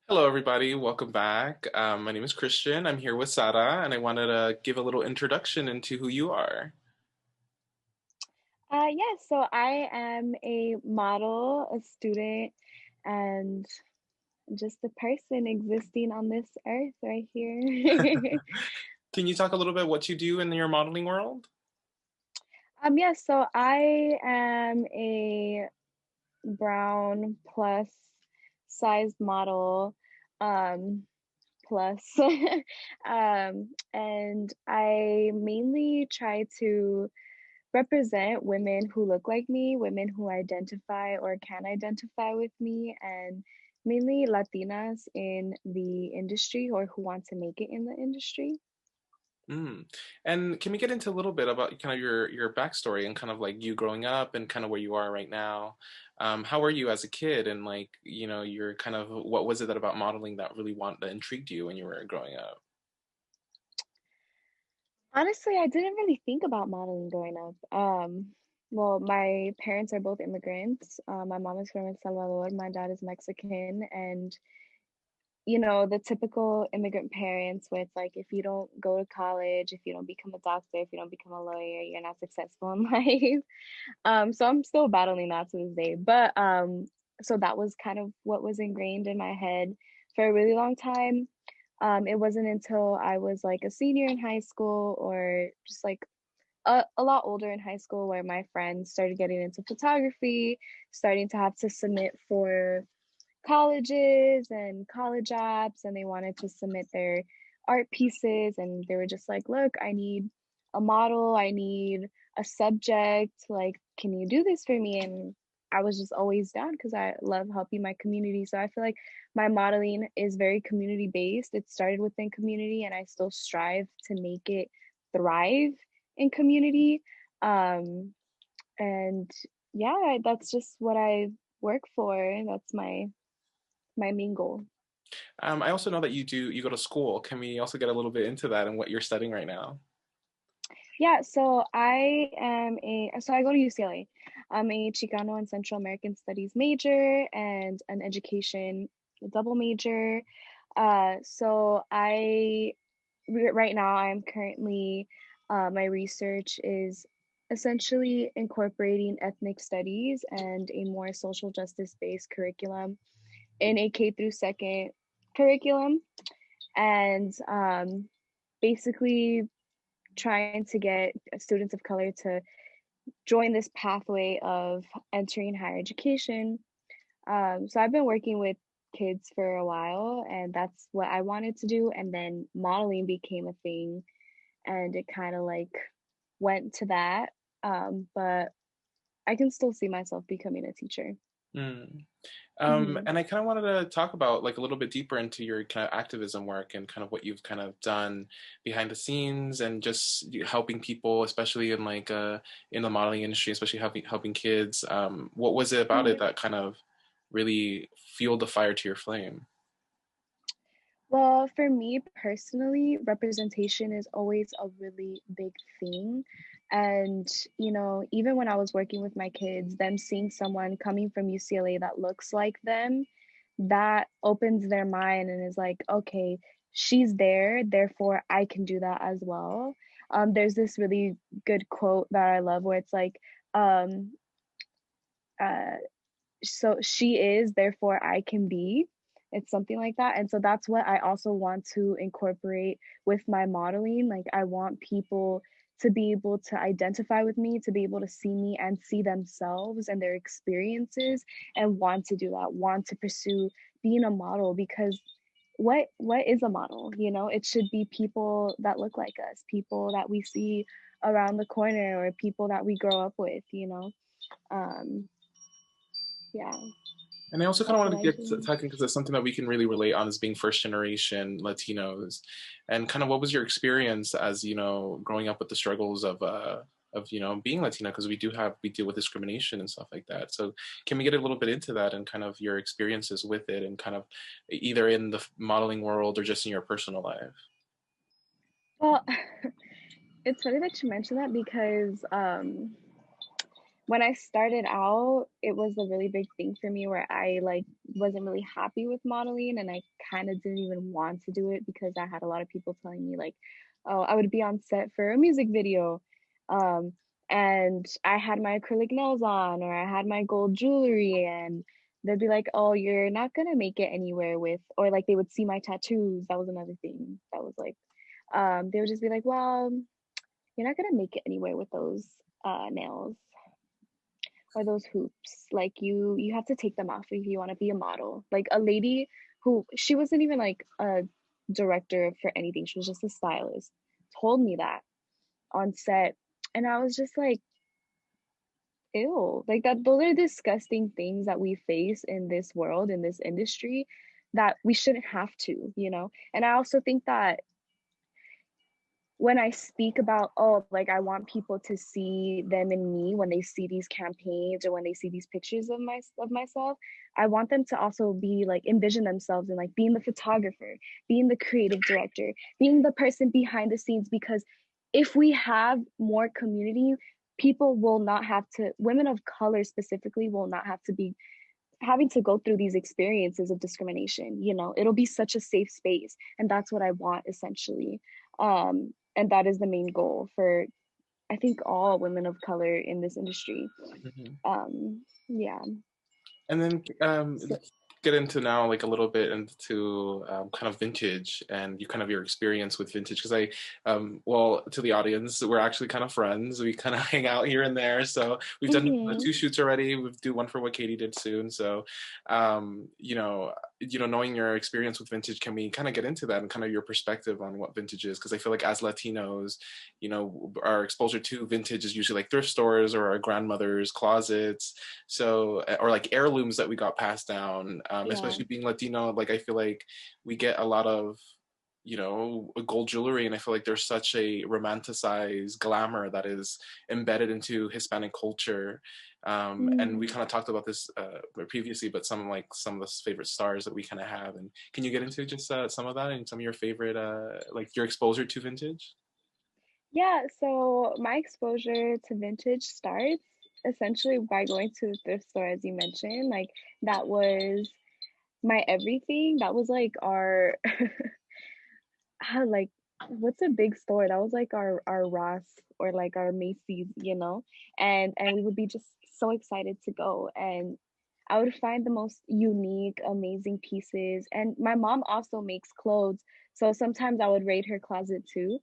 Hello, everybody. Welcome back. My name is Christian. I'm here with Sara, and I wanted to give a little introduction into who you are. Yes, so I am a model, a student, and just a person existing on this earth right here. Can you talk a little bit what you do in your modeling world? Yes, so I am a brown plus sized model, plus, and I mainly try to represent women who look like me, women who identify or can identify with me, and mainly Latinas in the industry or who want to make it in the industry. Mm. And can we get into a little bit about kind of your backstory and kind of like you growing up and kind of where you are right now? How were you as a kid, and like you're kind of what was it that about modeling that intrigued you when you were growing up? Honestly, I didn't really think about modeling growing up. Well, my parents are both immigrants. My mom is from El Salvador, my dad is Mexican, and the typical immigrant parents with like, if you don't go to college, if you don't become a doctor, if you don't become a lawyer, you're not successful in life. So I'm still battling that to this day. But so that was kind of what was ingrained in my head for a really long time. It wasn't until I was like a senior in high school or just like a lot older in high school where my friends started getting into photography, starting to have to submit for colleges and college apps, and they wanted to submit their art pieces, and they were just like, look, I need a model, I need a subject, like, can you do this for me? And I was just always down because I love helping my community. So I feel like my modeling is very community based. It started within community, and I still strive to make it thrive in community. And yeah, that's just what I work for. That's my main goal. I also know that you go to school. Can we also get a little bit into that and what you're studying right now? Yeah, so I go to UCLA. I'm a Chicano and Central American Studies major and an education double major. Right now I'm currently my research is essentially incorporating ethnic studies and a more social justice based curriculum in a K through second curriculum, and basically trying to get students of color to join this pathway of entering higher education. So I've been working with kids for a while, and that's what I wanted to do. And then modeling became a thing, and it kind of like went to that. But I can still see myself becoming a teacher. Mm. Hmm. And I kind of wanted to talk about like a little bit deeper into your kind of activism work and kind of what you've kind of done behind the scenes and just helping people, especially in like in the modeling industry, especially helping kids. What was it about it Hmm. that kind of really fueled the fire to your flame? Well, for me personally, representation is always a really big thing. And, even when I was working with my kids, them seeing someone coming from UCLA that looks like them, that opens their mind and is like, okay, she's there, therefore I can do that as well. There's this really good quote that I love where it's like, um, uh, so she is, therefore I can be. It's something like that. And so that's what I also want to incorporate with my modeling. Like, I want people to be able to identify with me, to be able to see me and see themselves and their experiences, and want to do that, want to pursue being a model. Because what is a model? It should be people that look like us, people that we see around the corner, or people that we grow up with. Um, yeah. And I also kind of That's wanted what to I get do. talking because it's something that we can really relate on as being first generation Latinos. And kind of what was your experience as, growing up with the struggles of being Latina, because we deal with discrimination and stuff like that. So can we get a little bit into that and kind of your experiences with it and kind of either in the modeling world or just in your personal life? Well, it's funny that you mentioned that because when I started out, it was a really big thing for me where I like wasn't really happy with modeling and I kind of didn't even want to do it because I had a lot of people telling me like, oh, I would be on set for a music video. Um, and I had my acrylic nails on or I had my gold jewelry and they'd be like, oh, you're not gonna make it anywhere with, or like they would see my tattoos. That was another thing that was like, they would just be like, well, you're not gonna make it anywhere with those nails or those hoops. Like you have to take them off if you want to be a model. Like a lady who she wasn't even like a director for anything. She was just a stylist. Told me that on set. And I was just like, ew. Like that those are disgusting things that we face in this world, in this industry that we shouldn't have to, you know? And I also think that when I speak about, oh, like I want people to see them in me when they see these campaigns or when they see these pictures of myself, I want them to also be like envision themselves and like being the photographer, being the creative director, being the person behind the scenes. Because if we have more community, people will not have to, women of color specifically, will not have to be having to go through these experiences of discrimination. You know, it'll be such a safe space, and that's what I want essentially. And that is the main goal for, I think, all women of color in this industry. Mhm. Yeah. And then So, let's get into now like a little bit into kind of vintage and you kind of your experience with vintage because well, to the audience, we're actually kind of friends. We kind of hang out here and there. So we've done mm-hmm. two shoots already. We'll do one for what Katie did soon. So, knowing your experience with vintage, can we kind of get into that and kind of your perspective on what vintage is? Because I feel like as Latinos, our exposure to vintage is usually like thrift stores or our grandmother's closets, so or like heirlooms that we got passed down, Yeah. especially being Latino. Like I feel like we get a lot of gold jewelry, and I feel like there's such a romanticized glamour that is embedded into Hispanic culture. And we Mm. kind of talked about this previously, but some of the favorite stars that we kind of have. And can you get into just some of that and some of your favorite like your exposure to vintage? Yeah, so my exposure to vintage starts essentially by going to the thrift store, as you mentioned. Like that was my everything. That was like our like what's a big store? That was like our Ross or like our Macy's, you know? And we would be just so excited to go, and I would find the most unique, amazing pieces. And my mom also makes clothes, so sometimes I would raid her closet too.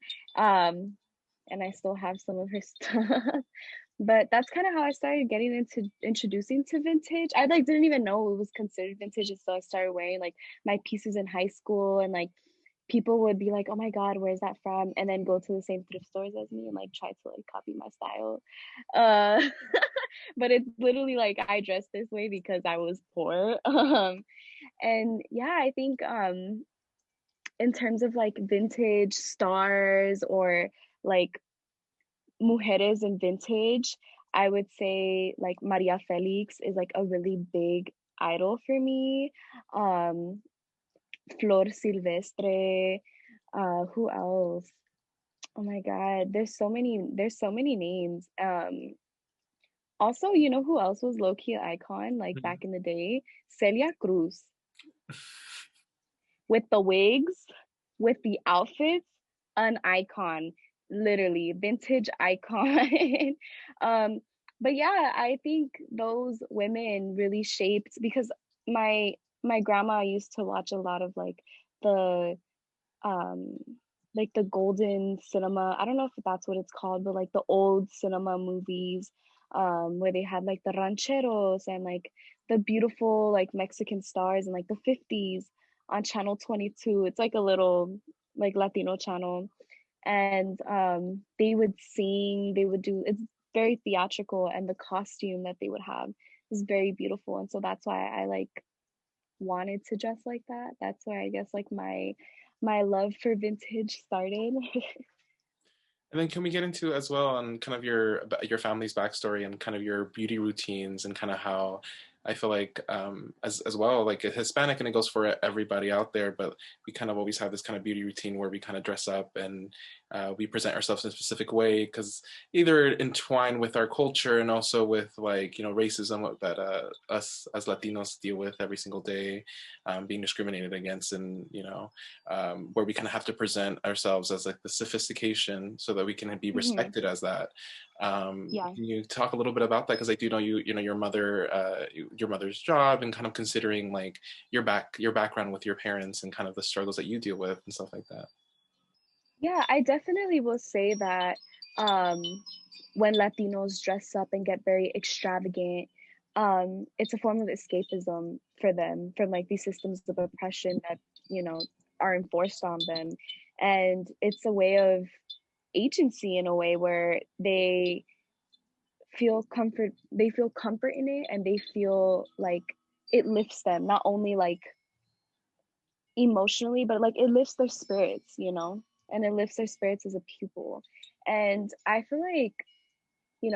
And I still have some of her stuff. But that's kind of how I started getting into introducing to vintage. I like didn't even know it was considered vintage until I started wearing like my pieces in high school, and like people would be like, "Oh my God, where's that from?" And then go to the same thrift stores as me and like try to like copy my style. Uh, but it's literally like I dress this way because I was poor. And yeah, I think in terms of like vintage stars or like mujeres in vintage, I would say like Maria Felix is like a really big idol for me. Um, Flor Silvestre. Who else? Oh my God, there's so many names. Also, you know who else was low key icon like back in the day? Celia Cruz with the wigs, with the outfits, an icon, literally vintage icon. um, but yeah, I think those women really shaped because my my grandma used to watch a lot of the um like the golden cinema. I don't know if that's what it's called, but like the old cinema movies, where they had like the rancheros and like the beautiful like Mexican stars in like the 50s on channel 22. It's like a little like Latino channel. And they would sing, they would do, it's very theatrical, and the costume that they would have is very beautiful. And so that's why I like wanted to dress like that. That's where I guess like my love for vintage started. And then can we get into as well on kind of your family's backstory and kind of your beauty routines and kind of how I feel like as well like a Hispanic, and it goes for everybody out there, but we kind of always have this kind of beauty routine where we kind of dress up and we present ourselves in a specific way, because either entwined with our culture and also with like racism that us as Latinos deal with every single day, being discriminated against, and where we kind of have to present ourselves as like the sophistication so that we can be Hmm. respected as that. Yeah. Can you talk a little bit about that? Because I do know your mother, your mother's job, and kind of considering like your background with your parents and kind of the struggles that you deal with and stuff like that. Yeah, I definitely will say that um, when Latinos dress up and get very extravagant, it's a form of escapism for them from like these systems of oppression that, you know, are enforced on them. And it's a way of agency in a way where they feel comfort in it, and they feel like it lifts them, not only like emotionally, but like it lifts their spirits, and it lifts their spirits as a pupil. And I feel like,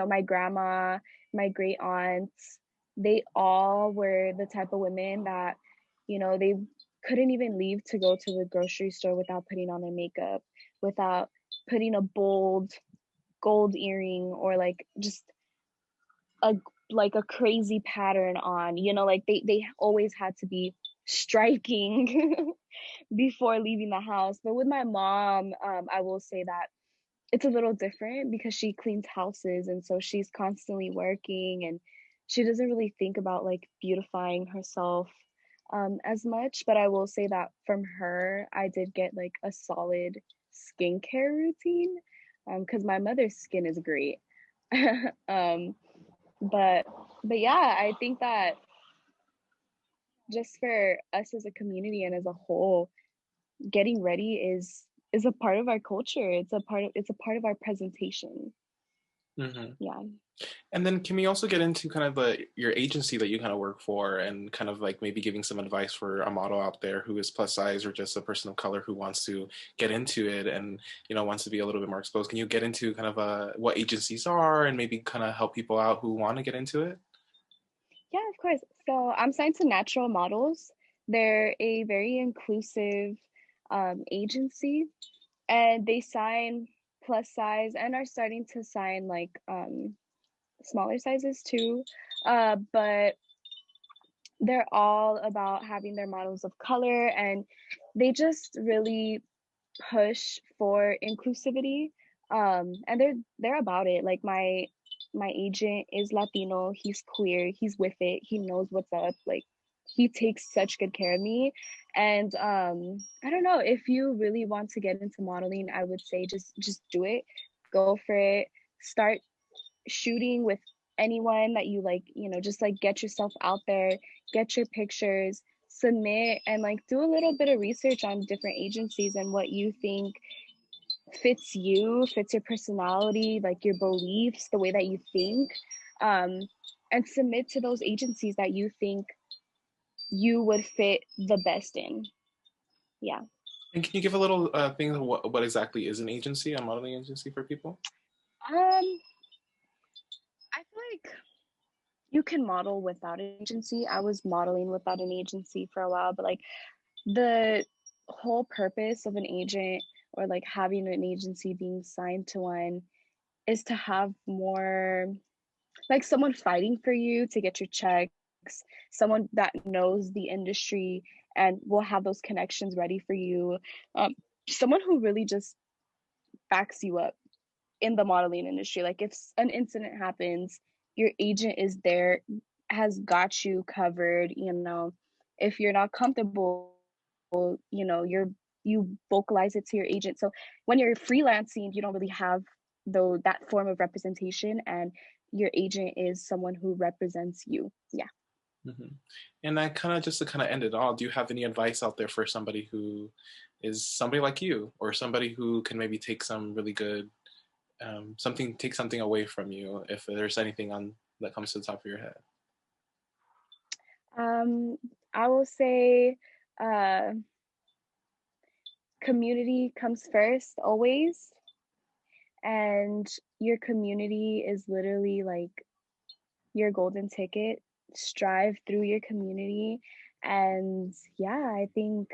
my grandma, my great aunts, they all were the type of women that, they couldn't even leave to go to the grocery store without putting on their makeup, without putting a bold gold earring, or like just a like a crazy pattern on, like they always had to be striking before leaving the house. But with my mom, I will say that it's a little different because she cleans houses, and so she's constantly working, and she doesn't really think about like beautifying herself as much. But I will say that from her, I did get like a solid skincare routine, because my mother's skin is great. um, but yeah, I think that just for us as a community and as a whole, getting ready is a part of our culture. It's a part of our presentation. Hmm. Yeah. And then can we also get into kind of your agency that you kind of work for, and kind of like maybe giving some advice for a model out there who is plus size or just a person of color who wants to get into it and wants to be a little bit more exposed? Can you get into kind of what agencies are and maybe kind of help people out who want to get into it? Yeah, of course. So I'm signed to Natural Models. They're a very inclusive agency, and they sign plus size and are starting to sign like smaller sizes too. But they're all about having their models of color, and they just really push for inclusivity. And they're about it. Like my agent is Latino, he's queer, he's with it, he knows what's up. Like he takes such good care of me. And I don't know, if you really want to get into modeling, I would say just do it. Go for it. Start shooting with anyone that you like, just like get yourself out there, get your pictures, submit, and like do a little bit of research on different agencies and what you think fits your personality, like your beliefs, the way that you think. um, and submit to those agencies that you think you would fit the best in. Yeah. And can you give a little thing of what exactly is an agency, a modeling agency for people? um I feel like you can model without an agency. I was modeling without an agency for a while, but like the whole purpose of an agent, or like having an agency, being signed to one, is to have more like someone fighting for you to get your checks, someone that knows the industry and will have those connections ready for you, um, someone who really just backs you up in the modeling industry. Like if an incident happens, your agent is there, has got you covered. If you're not comfortable, you vocalize it to your agent. So when you're freelancing, you don't really have though that form of representation, and your agent is someone who represents you. Yeah. Hmm. And I kind of just to kind of end it all, do you have any advice out there for somebody who is somebody like you, or somebody who can maybe take some really good take something away from you, if there's anything on that comes to the top of your head? um I will say uh community comes first always, and your community is literally like your golden ticket. Strive through your community, and yeah, I think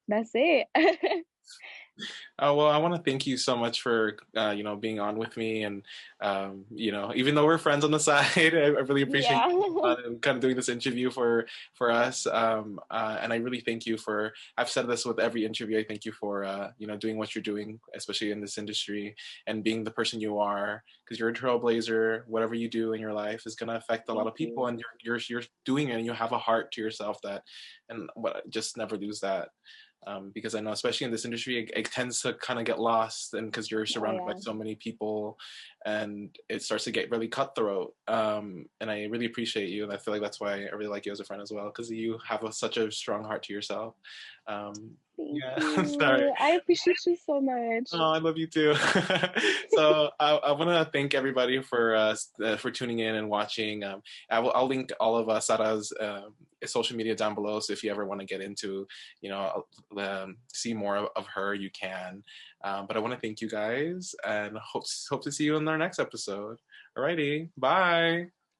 that's it. Oh, well, I want to thank you so much for being on with me, and even though we're friends on the side, I really appreciate Yeah. you being on and kind of doing this interview for us. And I really thank you for. I've said this with every interview. I thank you for doing what you're doing, especially in this industry, and being the person you are, because you're a trailblazer. Whatever you do in your life is going to affect a lot Thank of people, you. and you're doing it, and you have a heart to yourself just never lose that. Because I know, especially in this industry, it tends to kind of get lost, and because you're Oh surrounded by yeah. so many people, and it starts to get really cutthroat. And I really appreciate you, and I feel like that's why I really like you as a friend as well, because you have such a strong heart to yourself. Um, Thank yeah, sorry. you. I appreciate you so much. Oh, I love you too. So I want to thank everybody for tuning in and watching. I'll link all of Sara's social media down below. So if you ever want to get into, see more of her, you can. But I want to thank you guys, and hope to see you in our next episode. Alrighty, bye.